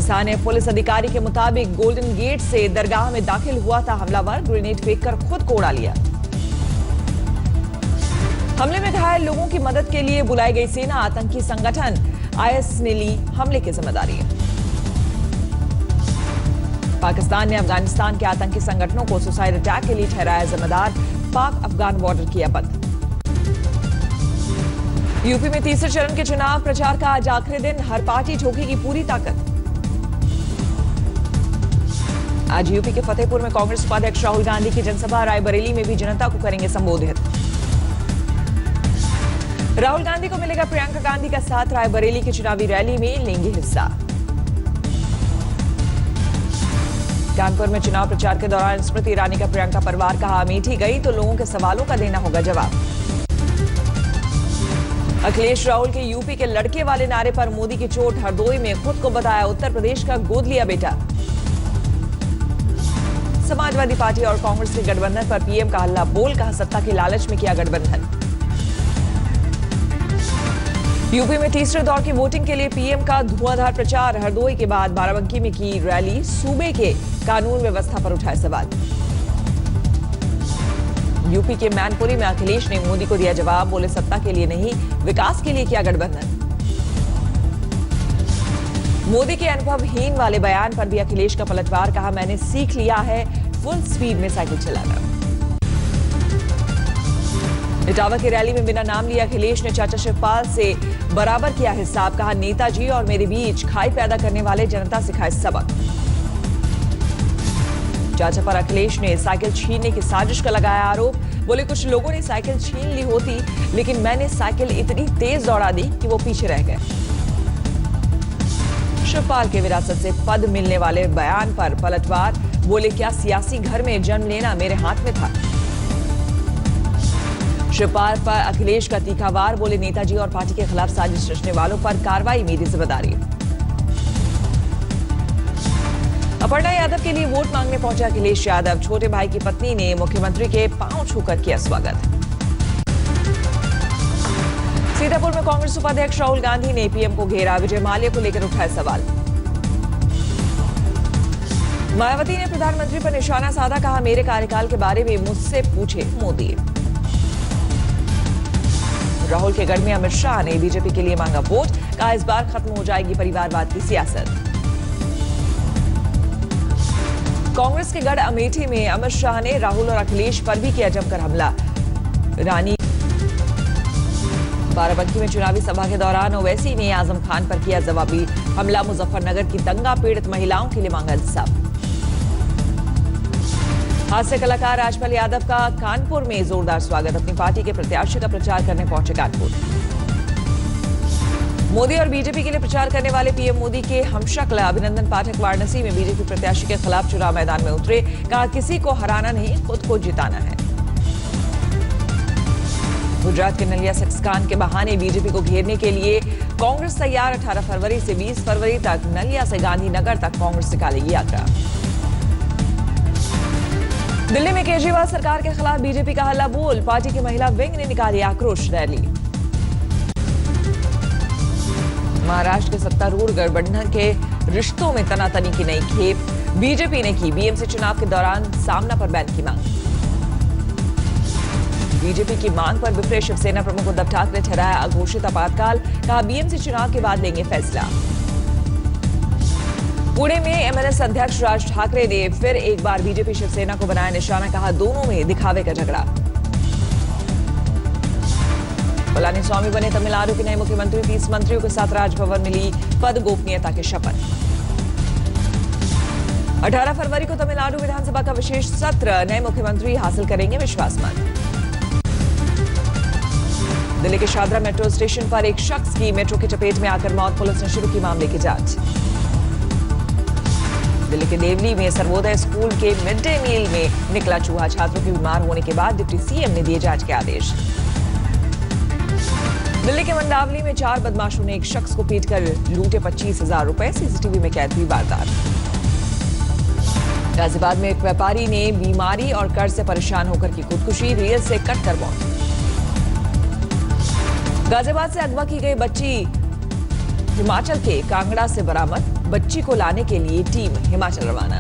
स्थानीय पुलिस अधिकारी के मुताबिक गोल्डन गेट से दरगाह में दाखिल हुआ था हमलावर, ग्रेनेड फेंककर खुद को उड़ा लिया। हमले में घायल लोगों की मदद के लिए बुलाई गई सेना, आतंकी संगठन आईएस ने ली हमले की जिम्मेदारी। पाकिस्तान ने अफगानिस्तान के आतंकी संगठनों को सुसाइड अटैक के लिए ठहराया जिम्मेदार, पाक अफगान बॉर्डर किया बंद। यूपी में तीसरे चरण के चुनाव प्रचार का आज आखिरी दिन, हर पार्टी झोंकेगी पूरी ताकत। आज यूपी के फतेहपुर में कांग्रेस उपाध्यक्ष राहुल गांधी की जनसभा, रायबरेली में भी जनता को करेंगे संबोधित। राहुल गांधी को मिलेगा प्रियंका गांधी का साथ, रायबरेली की चुनावी रैली में लेंगे हिस्सा। कानपुर में चुनाव प्रचार के दौरान स्मृति ईरानी का प्रियंका परिवार कहा, अमेठी गई तो लोगों के सवालों का देना होगा जवाब। अखिलेश राहुल के यूपी के लड़के वाले नारे पर मोदी की चोट, हरदोई में खुद को बताया उत्तर प्रदेश का गोद लिया बेटा। समाजवादी पार्टी और कांग्रेस के गठबंधन पर पीएम का हल्ला बोल, कहा सत्ता के लालच में किया गठबंधन। यूपी में तीसरे दौर की वोटिंग के लिए पीएम का धुआंधार प्रचार, हरदोई के बाद बाराबंकी में की रैली, सूबे के कानून व्यवस्था पर उठाए सवाल। यूपी के मैनपुरी में अखिलेश ने मोदी को दिया जवाब, बोले सत्ता के लिए नहीं विकास के लिए किया गठबंधन। मोदी के अनुभवहीन वाले बयान पर भी अखिलेश का पलटवार, कहा मैंने सीख लिया है फुल स्पीड में साइकिल चलाना। इटावा की रैली में बिना नाम लिए अखिलेश ने चाचा शिवपाल से बराबर किया हिसाब, कहा नेताजी और मेरे बीच खाई पैदा करने वाले जनता सिखाए सबक। चाचा पर अखिलेश ने साइकिल छीनने की साजिश का लगाया आरोप, बोले कुछ लोगों ने साइकिल छीन ली होती, लेकिन मैंने साइकिल इतनी तेज दौड़ा दी कि वो पीछे रह गए। शिवपाल के विरासत से पद मिलने वाले बयान पर पलटवार, बोले क्या सियासी घर में जन्म लेना मेरे हाथ में था। शिवपाल पर अखिलेश का तीखा वार, बोले नेताजी और पार्टी के खिलाफ साजिश रचने वालों पर कार्रवाई मेरी जिम्मेदारी। अपर्णा यादव के लिए वोट मांगने पहुंचा अखिलेश यादव, छोटे भाई की पत्नी ने मुख्यमंत्री के पांव छूकर किया स्वागत। सीतापुर में कांग्रेस उपाध्यक्ष राहुल गांधी ने पीएम को घेरा, विजय माल्या को लेकर उठाए सवाल। मायावती ने प्रधानमंत्री पर निशाना साधा, कहा मेरे कार्यकाल के बारे में मुझसे पूछे मोदी। राहुल के गढ़ में अमित शाह ने बीजेपी के लिए मांगा वोट, कहा इस बार खत्म हो जाएगी परिवारवाद की सियासत। कांग्रेस के गढ़ अमेठी में अमित शाह ने राहुल और अखिलेश पर भी किया जमकर हमला। रानी बाराबंकी में चुनावी सभा के दौरान ओवैसी ने आजम खान पर किया जवाबी हमला, मुजफ्फरनगर की दंगा पीड़ित महिलाओं के लिए मांगा इंसाफ। हास्य कलाकार राजपाल यादव का कानपुर में जोरदार स्वागत, अपनी पार्टी के प्रत्याशी का प्रचार करने पहुंचे कानपुर। मोदी और बीजेपी के लिए प्रचार करने वाले पीएम मोदी के हमशक्ल अभिनंदन पाठक वाराणसी में बीजेपी प्रत्याशी के खिलाफ चुनाव मैदान में उतरे, कहा किसी को हराना नहीं खुद को जिताना है। गुजरात के नलिया सेक्स कांड के बहाने बीजेपी को घेरने के लिए कांग्रेस तैयार, 18 फरवरी से 20 फरवरी तक नलिया से गांधीनगर तक कांग्रेस निकालेगी यात्रा। दिल्ली में केजरीवाल सरकार के खिलाफ बीजेपी का हल्ला बोल, पार्टी की महिला विंग ने निकाली आक्रोश रैली। महाराष्ट्र के सत्तारूढ़ गठबंधन के रिश्तों में तनातनी की नई खेप, बीजेपी ने की बीएमसी चुनाव के दौरान सामना पर बैन की मांग। बीजेपी की मांग पर विफरे शिवसेना प्रमुख उद्धव ठाकरे ठहराया अघोषित आपातकाल, कहा बीएमसी चुनाव के बाद लेंगे फैसला। पुणे में एमएनएस अध्यक्ष राज ठाकरे ने फिर एक बार बीजेपी शिवसेना को बनाया निशाना, कहा दोनों में दिखावे का झगड़ा। पलानीस्वामी बने तमिलनाडु के नए मुख्यमंत्री, 30 मंत्रियों के साथ राजभवन मिली पद गोपनीयता की शपथ। 18 फरवरी को तमिलनाडु विधानसभा का विशेष सत्र, नए मुख्यमंत्री हासिल करेंगे विश्वास मत। दिल्ली के शादरा मेट्रो स्टेशन पर एक शख्स की मेट्रो की चपेट में आकर मौत, पुलिस ने शुरू की मामले की जांच। दिल्ली के देवली में सर्वोदय स्कूल के मिड डे मील में निकला चूहा, छात्रों के बीमार होने के बाद डिप्टी सीएम ने दिए जांच के आदेश। दिल्ली के मंडावली में 4 बदमाशों ने एक शख्स को पीटकर लूटे 25,000 रुपए, सीसीटीवी में कैद हुई वारदात। गाजियाबाद में एक व्यापारी ने बीमारी और कर्ज से परेशान होकर की खुदकुशी, रेल से कटकर मौत। गाजियाबाद से अगवा की गई बच्ची हिमाचल के कांगड़ा से बरामद, बच्ची को लाने के लिए टीम हिमाचल रवाना।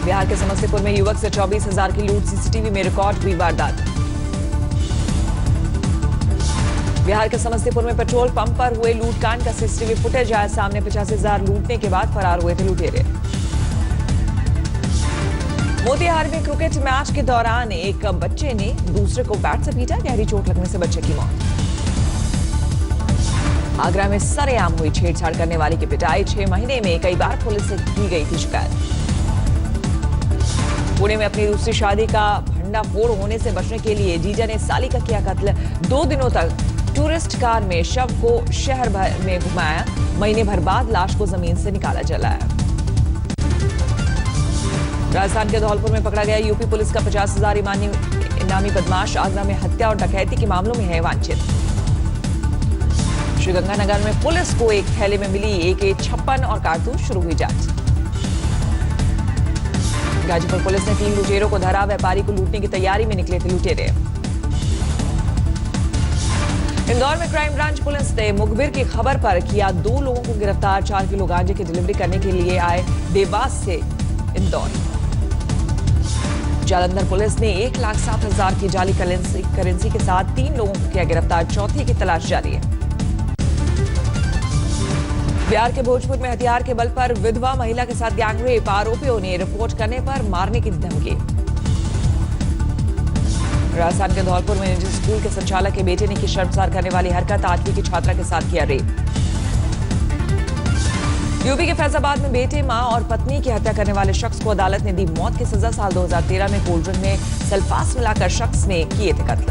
बिहार के समस्तीपुर में युवक से 24,000 की लूट, सीसीटीवी में रिकॉर्ड हुई वारदात। बिहार के समस्तीपुर में पेट्रोल पंप पर हुए लूटकांड का सीसीटीवी फुटेज आया सामने। 85,000 लूटने के बाद फरार हुए थे लुटेरे। मोतिहारी में क्रिकेट मैच के दौरान एक बच्चे ने दूसरे को बैट से पीटा, गहरी चोट लगने से बच्चे की मौत। आगरा में सरेआम हुई छेड़छाड़ करने वाले की पिटाई, 6 महीने में कई बार पुलिस से की गई थी शिकायत। पुणे में अपनी दूसरी शादी का भंडाफोड़ होने से बचने के लिए जीजा ने साली का किया कत्ल। 2 दिनों तक टूरिस्ट कार में शव को शहर भर में घुमाया, महीने भर बाद लाश को जमीन से निकाला जलाया। राजस्थान के धौलपुर में पकड़ा गया यूपी पुलिस का 50,000 इनामी बदमाश, आगरा में हत्या और डकैती के मामलों में है वांछित। श्रीगंगानगर में पुलिस को एक थैले में मिली AK-56 और कारतूस, शुरू हुई जांच। गाजीपुर पुलिस ने 3 लुटेरों को धरा, व्यापारी को लूटने की तैयारी में निकले थे लुटेरे। इंदौर में क्राइम ब्रांच पुलिस ने मुखबिर की खबर पर किया 2 लोगों को गिरफ्तार। 4 किलो गांजे की डिलीवरी करने के लिए आए देवास से इंदौर। जालंधर पुलिस ने 1,07,000 की जाली करेंसी के साथ 3 लोगों को किया गिरफ्तार, चौथे की तलाश जारी है। बिहार के भोजपुर में हथियार के बल पर विधवा महिला के साथ गैंगरेप, आरोपियों ने रिपोर्ट करने पर मारने की धमकी। राजस्थान के धौलपुर में निजी स्कूल के संचालक के बेटे ने की शर्मसार करने वाली हरकत, 8वीं की छात्रा के साथ किया रेप। यूपी के फैजाबाद में बेटे, मां और पत्नी की हत्या करने वाले शख्स को अदालत ने दी मौत की सजा। साल 2013 में कोल्ड ड्रिंक में सल्फास मिलाकर शख्स ने किए थे कत्ल।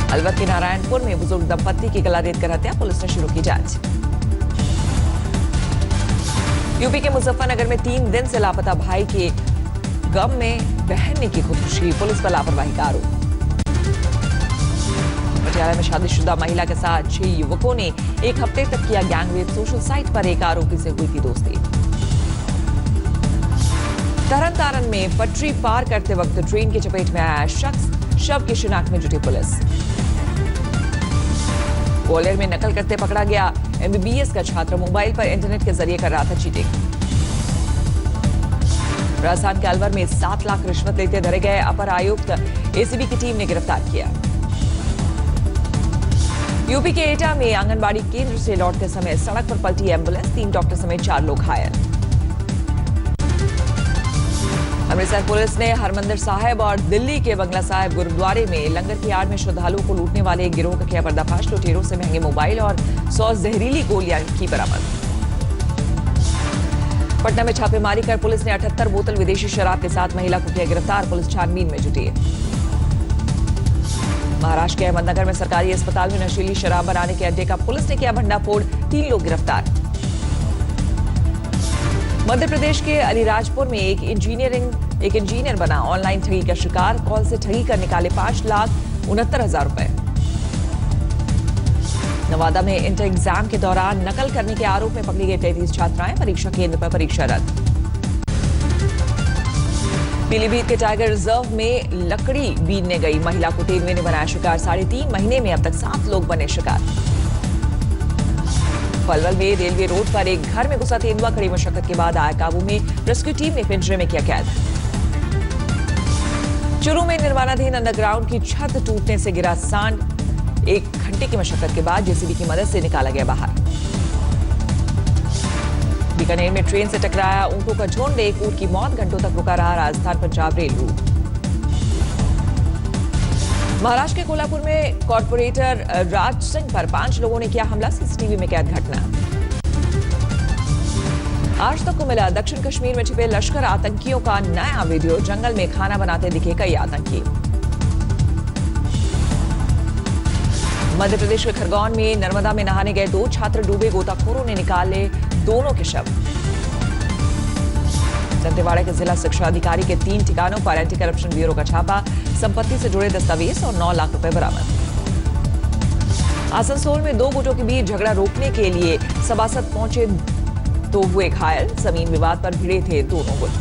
अलवर के नारायणपुर में बुजुर्ग दंपत्ति की गला रेत कर हत्या, पुलिस ने शुरू की जांच। यूपी के मुजफ्फरनगर में 3 दिन से लापता भाई के गम में बहन ने की खुदकुशी, पुलिस पर लापरवाही का आरोप। पटियाला में शादीशुदा महिला के साथ 6 युवकों ने 1 हफ्ते तक किया गैंगरेप, सोशल साइट पर एक आरोपी से हुई थी दोस्ती। तरन में पटरी पार करते वक्त ट्रेन की चपेट में आया शख्स, शव की शिनाख्त में जुटी पुलिस। ग्वालियर में नकल करते पकड़ा गया MBBS का छात्र, मोबाइल पर इंटरनेट के जरिए कर रहा था चीटिंग। राजस्थान के अलवर में 7 लाख रिश्वत लेते धरे गए अपर आयुक्त, ACB की टीम ने गिरफ्तार किया। यूपी के एटा में आंगनबाड़ी केंद्र से लौटते समय सड़क पर पलटी एम्बुलेंस, 3 डॉक्टर समेत 4 लोग घायल। अमृतसर पुलिस ने हरमंदिर साहिब और दिल्ली के बंगला साहिब गुरुद्वारे में लंगर की आड़ में श्रद्धालुओं को लूटने वाले एक गिरोह का किया पर्दाफाश, लुटेरों से महंगे मोबाइल और 100 जहरीली गोलियां की बरामद। पटना में छापेमारी कर पुलिस ने 78 बोतल विदेशी शराब के साथ महिला को किया गिरफ्तार, पुलिस छानबीन में जुटी है। महाराष्ट्र के अहमदनगर में सरकारी अस्पताल में नशीली शराब बनाने के अड्डे का पुलिस ने किया भंडाफोड़, 3 लोग गिरफ्तार। मध्य प्रदेश के अलीराजपुर में एक इंजीनियर बना ऑनलाइन ठगी का शिकार, कॉल से ठगी कर निकाले 5,69,000 रुपए। नवादा में इंटर एग्जाम के दौरान नकल करने के आरोप में पकड़ी गई 33 छात्राएं, परीक्षा केंद्र पर परीक्षा रद्द। पीलीभीत के टाइगर रिजर्व में लकड़ी बीनने गई महिला को तेंदुए ने बनाया शिकार, 3.5 महीने में अब तक 7 लोग बने शिकार। पलवल में रेलवे रोड पर एक घर में घुसा तेंदुआ, कड़ी मशक्कत के बाद आया काबू में, रेस्क्यू टीम ने पिंजरे में किया कैद। चूरू में निर्माणाधीन अंडरग्राउंड की छत टूटने से गिरा सांड, 1 घंटे की मशक्कत के बाद JCB की मदद से निकाला गया बाहर। बीकानेर में ट्रेन से टकराया ऊंटों का झुंड, 1 ऊंट की मौत, घंटों तक रुका रहा राजस्थान पंजाब रेल रूट। महाराष्ट्र के कोल्हापुर में कॉर्पोरेटर राज सिंह पर 5 लोगों ने किया हमला, CCTV में कैद घटना। आज तक को मिला दक्षिण कश्मीर में छिपे लश्कर आतंकियों का नया वीडियो, जंगल में खाना बनाते दिखे कई आतंकी। मध्य प्रदेश के खरगोन में नर्मदा में नहाने गए 2 छात्र डूबे, गोताखोरों ने निकाले दोनों के शव। दंतेवाड़ा के जिला शिक्षा अधिकारी के 3 ठिकानों पर एंटी करप्शन ब्यूरो का छापा, संपत्ति से जुड़े दस्तावेज और 9 लाख रुपए बरामद। आसनसोल में 2 गुटों के बीच झगड़ा रोकने के लिए सभासद पहुंचे तो हुए घायल, जमीन विवाद पर भिड़े थे दोनों गुट।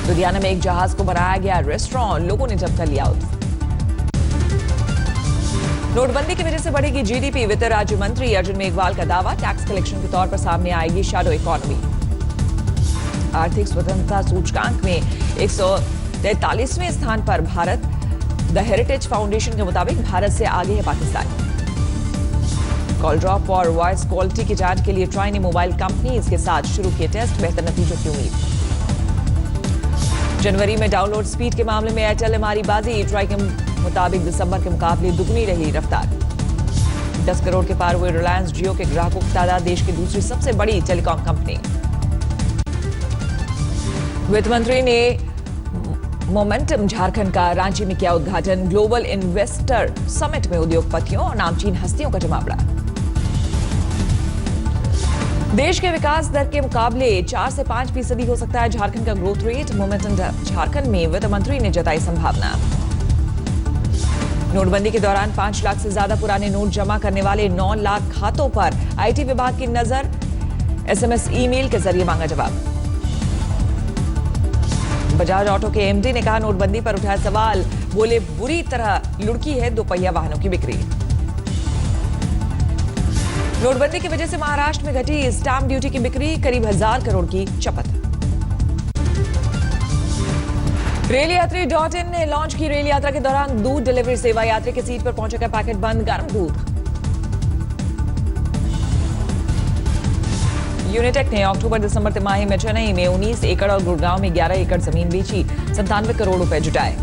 लुधियाना में एक जहाज को बनाया गया रेस्टोरेंट, लोगों ने जमकर लिया लुत्फ। नोटबंदी की वजह से बढ़ेगी जीडीपी, वित्त राज्य मंत्री अर्जुन मेघवाल का दावा। टैक्स कलेक्शन के तौर पर सामने आएगी शैडो इकोनॉमी। आर्थिक स्वतंत्रता सूचकांक में 143वें स्थान पर भारत। द हेरिटेज फाउंडेशन के मुताबिक भारत से आगे है पाकिस्तान। कॉल ड्रॉप और वॉइस क्वालिटी की जांच के लिए ट्राई ने मोबाइल कंपनीज के साथ शुरू किए टेस्ट, बेहतर नतीजों की उम्मीद। जनवरी में डाउनलोड स्पीड के मामले में एयरटेल ने मारी बाजी। ट्राई के मुताबिक दिसंबर के मुकाबले दुगनी रही रफ्तार। 10 करोड़ के पार हुए रिलायंस जियो के ग्राहकों की तादाद, देश की दूसरी सबसे बड़ी टेलीकॉम कंपनी। वित्त मंत्री ने मोमेंटम झारखंड का रांची में किया उद्घाटन। ग्लोबल इन्वेस्टर समिट में उद्योगपतियों और नामचीन हस्तियों का जमावड़ा। देश के विकास दर के मुकाबले 4 से 5% हो सकता है झारखंड का ग्रोथ रेट। मोमेंटम झारखंड में वित्त मंत्री ने जताई संभावना। नोटबंदी के दौरान 5 लाख से ज्यादा पुराने नोट जमा करने वाले 9 लाख खातों पर आईटी विभाग की नजर। एसएमएस ईमेल के जरिए मांगा जवाब। बजाज ऑटो के एमडी ने कहा, नोटबंदी पर उठाया सवाल। बोले, बुरी तरह लुढ़की है दोपहिया वाहनों की बिक्री। नोटबंदी की वजह से महाराष्ट्र में घटी स्टैंप ड्यूटी की बिक्री, करीब 1000 करोड़ की चपत। रेल यात्री .in ने लॉन्च की रेल यात्रा के दौरान दूध डिलीवरी सेवा। यात्री के सीट पर पहुंचेगा पैकेट बंद गर्म दूध। यूनिटेक ने अक्टूबर-दिसंबर तिमाही में चेन्नई में 19 एकड़ और गुड़गांव में 11 एकड़ जमीन बेची, 97 करोड़ रुपए जुटाए।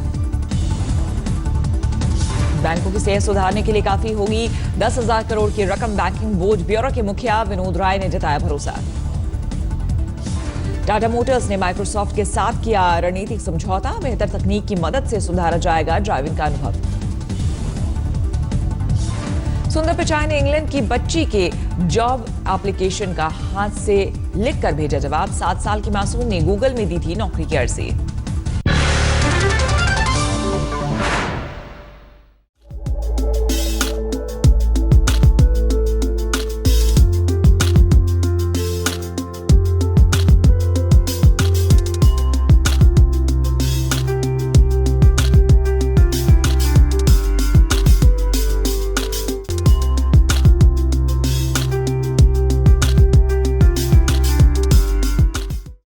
बैंकों की सेहत सुधारने के लिए काफी होगी 10,000 करोड़ की रकम। बैंकिंग बोर्ड ब्यूरो के मुखिया विनोद राय ने जताया भरोसा। टाटा मोटर्स ने माइक्रोसॉफ्ट के साथ किया रणनीतिक समझौता। बेहतर तकनीक की मदद से सुधारा जाएगा ड्राइविंग का अनुभव। सुंदर पिचाई ने इंग्लैंड की बच्ची के जॉब एप्लीकेशन का हाथ से लिखकर भेजा जवाब। 7 साल की मासूम ने गूगल में दी थी नौकरी की अर्जी।